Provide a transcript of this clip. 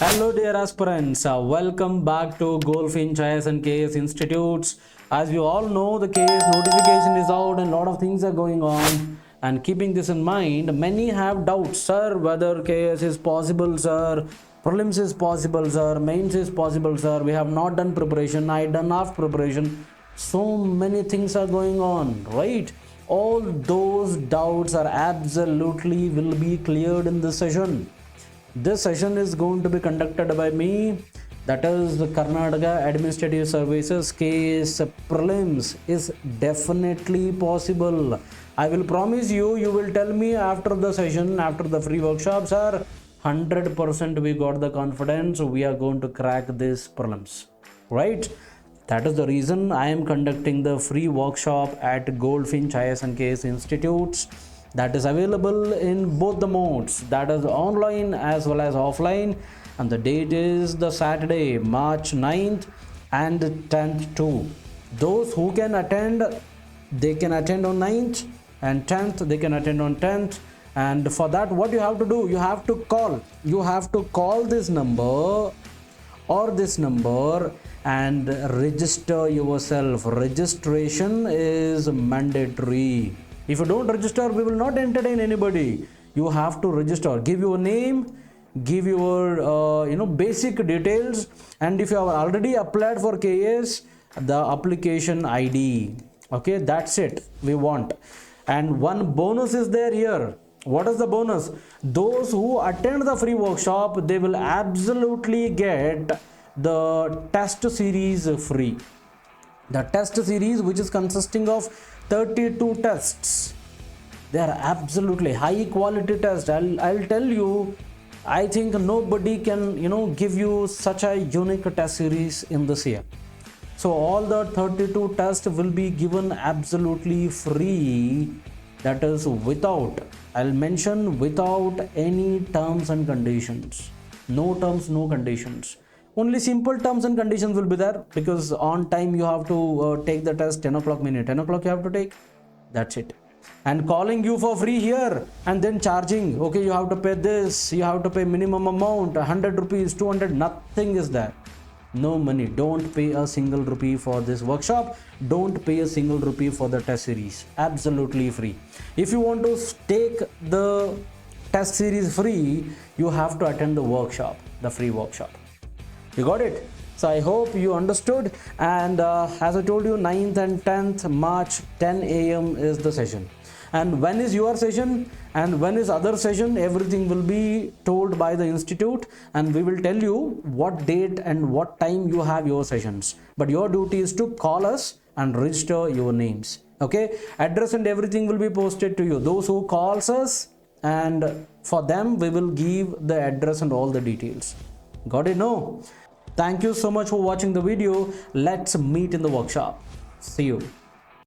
Hello, dear aspirants. Welcome back to Goldfinch IS and KS Institutes. As you all know, the KS notification is out and a lot of things are going on. And keeping this in mind, many have doubts, sir, whether KS is possible, sir. Prelims is possible, sir. Mains is possible, sir. We have not done preparation. I done half preparation. So many things are going on, right? All those doubts are absolutely will be cleared in this session. This session is going to be conducted by me, that is Karnataka Administrative Services case. Prelims is definitely possible. I will promise you, you will tell me after the session, after the free workshop, sir, 100% we got the confidence, we are going to crack this prelims, right? That is the reason I am conducting the free workshop at Goldfinch IS and KS Institutes. That is available in both the modes, that is online as well as offline, and the date is the Saturday, March 9th and 10th too. Those who can attend, they can attend on 9th, and 10th they can attend on 10th. And for that, what you have to do, you have to call this number or this number and register yourself. Registration is mandatory. If you don't register, we will not entertain anybody. You have to register. Give your name, give your basic details, and if you have already applied for KS, the application ID. Okay, that's it we want. And one bonus is there here. What is the bonus? Those who attend the free workshop, they will absolutely get the test series free. The test series, which is consisting of 32 tests. They are absolutely high quality tests. I'll tell you, I think nobody can give you such a unique test series in this year. So all the 32 tests will be given absolutely free. That is without, I'll mention, without any terms and conditions. No terms, no conditions. Only simple terms and conditions will be there, because on time you have to take the test 10 o'clock minute. 10 o'clock you have to take. That's it. And calling you for free here and then charging, okay, you have to pay this, you have to pay minimum amount, 100 rupees, 200, nothing is there. No money. Don't pay a single rupee for this workshop. Don't pay a single rupee for the test series. Absolutely free. If you want to take the test series free, you have to attend the workshop, the free workshop. You got it? So I hope you understood. And as I told you, 9th and 10th March 10 a.m. is the session. And when is your session and when is other session, everything will be told by the institute, and we will tell you what date and what time you have your sessions. But your duty is to call us and register your names. Okay? Address and everything will be posted to you. Those who calls us, and for them we will give the address and all the details. Got it? No? Thank you so much for watching the video. Let's meet in the workshop. See you.